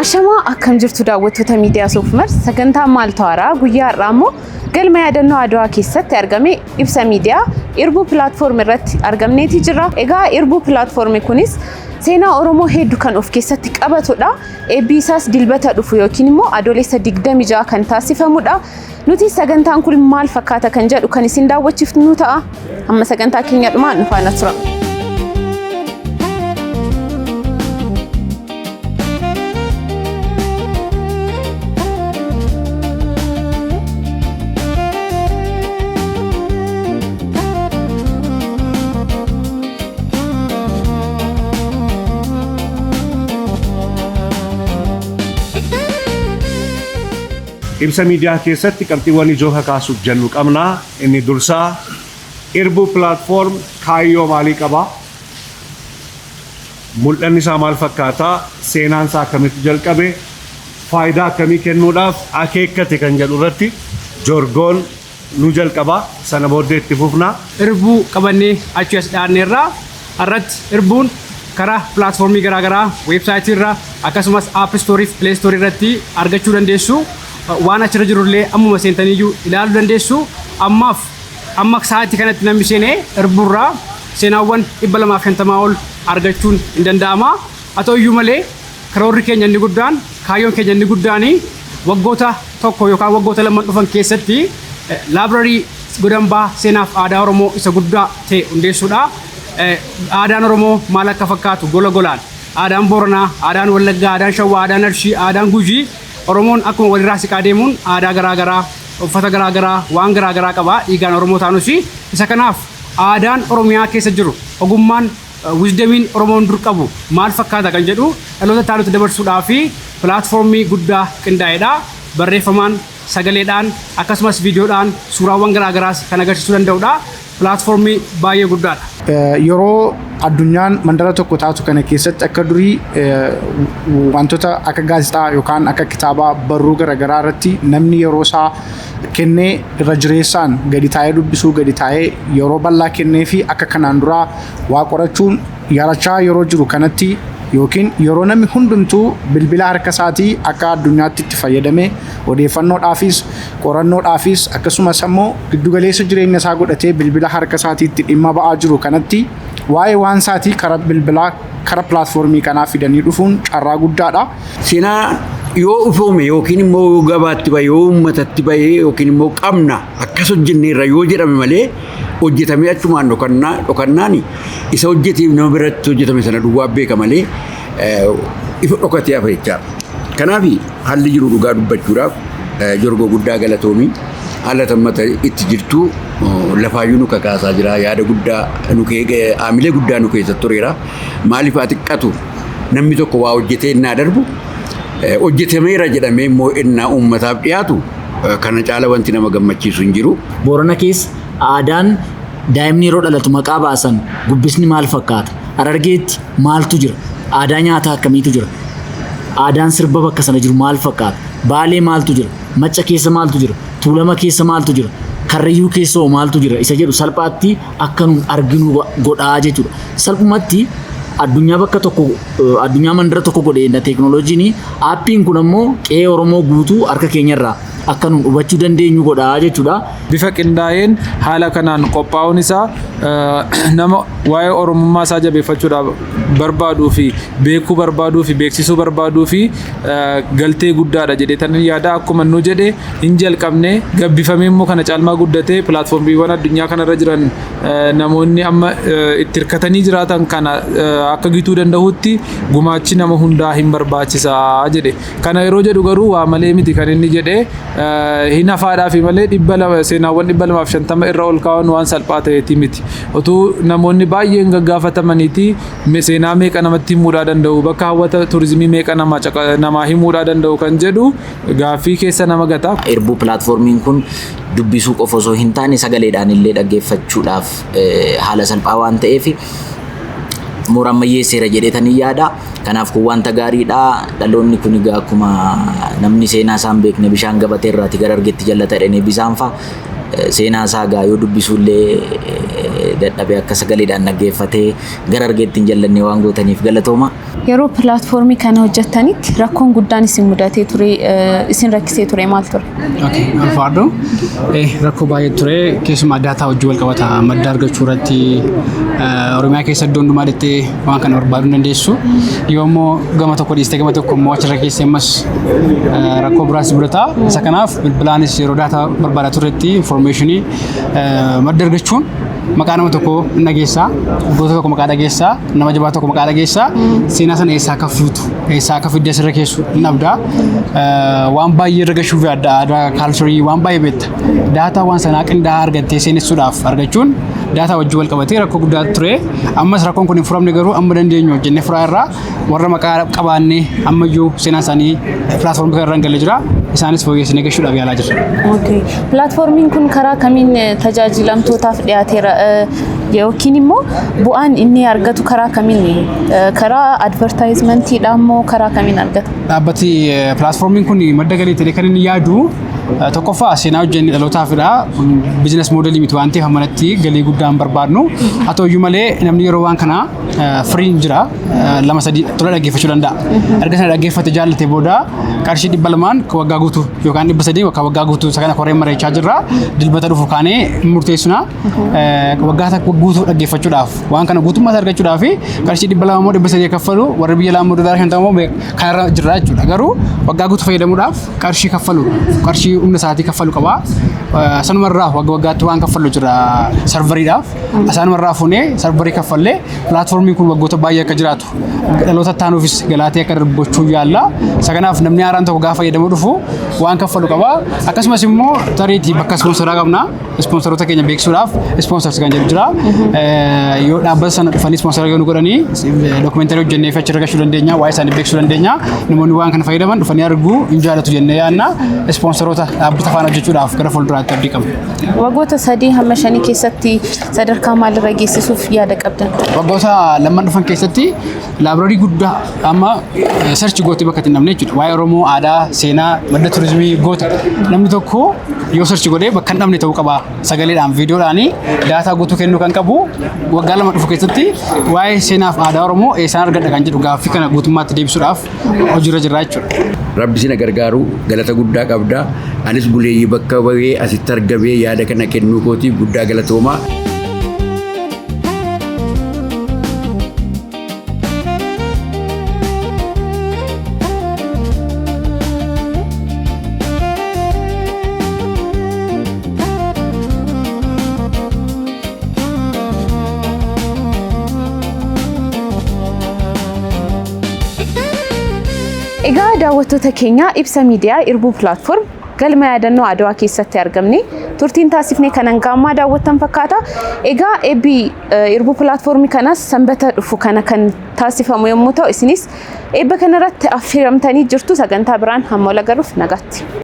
Ashama akkam jirtu daawwattoota miidiyaa Soofumar sagantaa maal tawaaraa guyyaa har'aa immoo galma yaadannoo Adwaa keessatti argame ibsa miidiyaa Irbuu pilaatfoormii irratti argamneeti jira. Egaa Irbuu pilaatfoormii kunis seenaa Oromoo hedduu kan of keessatti qabatudha. Eebbi isaas dilbata dhufu yookiin immoo adoolessa 26 kan taasifamudha. Nuti sagantaan kun maal fakkaata kan jedhu kan isin daawwachiifnu ta'a. Amma sagantaa keenya dhumaa nu faana tura. Ibsa miidiyaa keessatti qabxiiwwan ijoo kaasuuf jennu qabna. Inni dursaa Irbuu pilaatfoorm kaayyoo maalii qaba? Mul'anni isaa maal fakkaata? Seenaan isaa akkamitti jalqabe? Faayidaa akkamii kennuudhaaf akeekkate kan jedhu irratti jorgoon nu jalqaba. Sana booddee itti fufna. Irbuu qabannee achi as dhaanneerraa irratti Irbuun karaa pilaatfoormii garaagaraa weebsaayitii irraa akkasumas app stoorii fi play stoorii irratti argachuu dandeessu. Waan achirra jirullee ammuma seentaniyyuu ilaaluu dandeessu. Amma sa'aatii kanatti namni seenee Irbuurraa seenaawwan 250 ol argachuun hin danda'ama. Haa ta'uyyuu malee karoorri keenya inni guddaan kaayyoon keenya inni guddaan waggoota tokko yookaan waggoota lama dhufan keessatti laabraarii godambaa seenaaf aadaa Oromoo isa guddaa ta'e hundeessuudha. Aadaan Oromoo maal akka fakkaatu gola golaan aadaan Booranaa, aadaan Wallaggaa, aadaan Shawwaa, aadaan Arshii, aadaan Gujii Oromoon akkuma walirraa siqaa deemuun aadaa garaagaraa, uffata garaagaraa, waan garaagaraa qaba. Dhiigaan Oromoo taanus isa kanaaf aadaan Oromiyaa keessa jiru ogummaan wisdamiin Oromoon dur qabu maal fakkaata kan jedhu dhaloota taanutti dabarsuudhaaf pilaatfoormii guddaa qindaa'edha. Barreeffamaan, sagaleedhaan akkasumas viidiyoodhaan suuraawwan garaagaraas kan agarsiisuu danda'udha. Pilaatfoormii baay'ee guddaadha. Yeroo addunyaan mandara tokko taatu kana keessatti akka durii wantoota akka gaazexaa yookaan akka kitaabaa barruu garaagaraa irratti namni yeroo isaa kennee irra jireessaan gadi taa'ee dubbisuu gadi taa'ee yeroo bal'aa kennee fi akka kanaan duraa waa qorachuun yarachaa yeroo jiru kanatti yookiin yeroo namni hundumtuu bilbila harka isaatii akka addunyaatti itti fayyadamee odeeffannoodhaafis qorannoodhaafis akkasumas immoo giddugaleessa jireenya isaa godhatee bilbila harka isaatiitti dhimma ba'aa jiru kanatti waa'ee waan isaatii karaa bilbilaa karaa pilaatfoormii kanaa fidanii dhufuun carraa guddaadha. Seenaa yoo ufoome yookiin immoo gabaatti bahee yoo uummatatti bahee yookiin immoo qabna akkas hojjenneerra yoo jedhame malee hojjetamee achumaan dhokannaan isa hojjeteef nama biratti hojjetame sana duwwaa beeka malee ifa dhokatee hafa jechaadha. Kanaaf haalli jiru dhugaa dubbachuudhaaf jorgoo guddaa galatoomii haala tammata itti jirtu lafaayyuu nu kakaasaa jira. Yaada guddaa aamilee guddaa nu keessatti tureera. Maaliif haa xiqqatu namni tokko waa hojjetee innaa darbu hojjetameera jedhamee immoo innaa uummataaf dhiyaatu kana caala wanti nama gammachiisu hin jiru. Boorana keessa aadaan daa'imni yeroo dhalatu maqaa baasan gubbisni maal fakkaata? Harargeetti maaltu jira? Aadaa nyaataa akkamiitu jira? Aadaan sirba bakka sana jiru maal fakkaata? Baalee maaltu jira? Macca keessa maaltu jira? Tuulama keessa maaltu jira? Karrayyuu keessa maaltu jira? Isa jedhu salphaatti akka nu arginu godhaa jechuudha. Salphumatti addunyaa bakka tokko addunyaa mandara tokko godhee teekinooloojiin aappiin kun ammoo qe'ee Oromoo guutuu harka keenyarraa akka nu hubachuu dandeenyu godhaa jechuudha. Bifa qindaa'een haala kanaan qophaa'uun isaa nama waa'ee Oromummaa isaa jabeeffachuudhaaf barbaaduu fi beekuu barbaaduu fi beeksisuu barbaaduu fi galtee guddaadha jedhee tan yaada. Akkuma nu jedhe hin jalqabne gabbifamee immoo kana caalmaa guddatee pilaatfoormiiwwan addunyaa kanarra jiran namoonni amma itti hirkatanii jiraatan kana akka gituu danda'utti gumaachi nama hundaa hin barbaachisaa jedhe. Kana yeroo jedhu garuu waa malee miti kan inni jedhe hin hafaadhaaf malee seenaawwan 250 irra ol kaa'uun waan salphaa ta'eeti miti. Otuu namoonni baay'een gaggaafatamaniiti seenaa meeqa namatti himuudhaa danda'u, bakka hawwata turizimii meeqa namaa himuudhaa danda'u kan jedhu gaaffii keessa nama gata. Irbuu pilaatfoormiin kun dubbisuu qofa osoo hin taane sagaleedhaan illee dhaggeeffachuudhaaf haala salphaa waan ta'eef mooraa ammayyeesseera jedheetanii yaada. Kanaaf kun wanta gaariidha. Dhaloonni kun akkuma namni seenaa isaan beekne bishaan gabatee irraati gara argeetti jallata jedhanii bisaan fa'a seenaa isaa gaa yoo dubbisuullee dadhabee akka sagaleedhaan dhaggeeffatee gara argeetti hin jallanne waan gootaniif galatooma. Yeroo pilaatfoormii kana hojjettanitti rakkoon guddaan isin mudatee ture isin rakkisee ture maal ture? Okay, alfaadho. Rakkoo baay'ee ture keessumaa daataa wajjin wal qabata madda argachuu irratti Oromiyaa keessa iddoo hundumaa deettee waan kana barbaaduu dandeessu. Yoo immoo gama tokko dhiistee gama tokko immoo achirra keessee ammas rakkoo biraas mudata. Isa kanaaf bilbilaanis yeroo daataa barbaadaa turretti informationii madda argachuun maqaa nama tokko nageessaa, goota tokko maqaa dhageessaa, nama jabaa tokko maqaa dhageessaa, seenaa sana eessaa akka fuutu, eessaa akka fidee asirra keessu hin abdaa. Waan baay'ee irra gashuuf aadaa kaalcharii waan baay'ee beekta. Daataa waan sanaa qindaa'aa argattee seenessuudhaaf argachuun daataa wajjin wal qabatee rakkoo guddaa ture. Ammas rakkoon kun hin furamne garuu amma dandeenyu hojjennee furaa irraa warra maqaa qabaannee ammayyuu seenaan isaanii pilaatfoormii kana irra hin galle jira. Isaanis fooyyessinee gashuudhaaf yaalaa jirra. Okay. Pilaatfoormiin kun karaa kamiin tajaajilamtootaaf dhiyaateera yookiin immoo bu'aan inni argatu karaa kamiin karaa advertaayizimantiidhaan moo karaa kamiin argata? Dhaabbati pilaatfoormiin kun madda galii ta'ee kan inni yaadu tokkoffaa seenaa hojjennee dhalootaafidha. Biizines moodelii miti waan ta'eef amanatti galii guddaan barbaadnu. Haa ta'uyyuu malee namni yeroo waan kana firiin jira lama sadii tola dhaggeeffachuu danda'a. Erga sana dhaggeeffate jaallate booda qarshii 200 waggaa guutuu yookaan 300 waggaa guutuu isa kana koreen mari'achaa jirra. Dilbata dhufu kaanee murteessuna waggaa takka guutuu dhaggeeffachuudhaaf waan kana guutummaa argachuudhaaf qarshii 200 moo 300 kaffalu warri biyya laa moodaa 50 kanarra jirra jechuudha. Garuu waggaa guutuu fayyadamuudhaaf qarshii kaffalu qarshii humna isaatii kaffalu qaba. Sanumarraa waggaatti waan kaffalu jira sarvariidhaaf. Sanumarraa fuunee sarvarii kaffallee pilaatfoormiin kun waggoota baay'ee akka jiraatu dhaloota taanuufis galaatee akka darbochuu yaalla. Isa kanaaf namni haaraan tokko gaafa fayyadamuu dhufu waan kaffalu qaba. Akkasumas immoo tariitii bakka ispoonsaraa qabna. Ispoonsaroota keenya beeksisuudhaaf ispoonsarsi kan jedhu jira. Yoo dhaabbata sana dhufanii ispoonsara yoo nu godhanii dookumentaarii hojjennee fi achirra gashuu dandeenya. Waa'ee isaanii beeksisuu dandeenya. Namoonni waan kana fayyadaman dhufanii arguu hin jaallatu jennee yaadna. Ispoonsaroota dhaabbata faana hojjechuudhaaf gara fuulduraatti abdii qabna. Waggoota 3-5 keessatti sadarkaa maalirra geessisuuf yaada qabdan? Waggoota lamman dhufan keessatti laabireerii guddaa amma sarchi gootee bakka itti namne jechuudha. Waa'ee Oromoo aadaa, seenaa, madda turizimii goota. Namni tokko yoo sarchi godhee bakka hin dhabne ta'uu qaba. Sagaleedhaan, viidiyoodhaan daataa guutuu kennuu kan qabu waggaa lama dhufu keessatti waa'ee seenaaf aadaa Oromoo eessaan argadha kan jedhu gaaffii kana guutummaatti deebisuudhaaf hojiirra jirra jechuudha. Rabbi si na gargaaru galata guddaa qabda. Anis buleeyyii bakka bahee asitti argamee yaada kana kennuu kootiif guddaa galatoomaa. Egaa daawwattoota keenya ibsa miidiyaa Irbuu pilaatfoorm galma yaadannoo Adwaa keessatti argamne turtiin taasifnee kan hangaammaa daawwattan fakkaata. Egaa eebbi Irbuu pilaatfoormii kanas sanbata dhufu kana kan taasifamu yommuu ta'u isinis eebba kanarratti affeeramtanii jirtu sagantaa biraan hamma wal agaruuf nagaatti.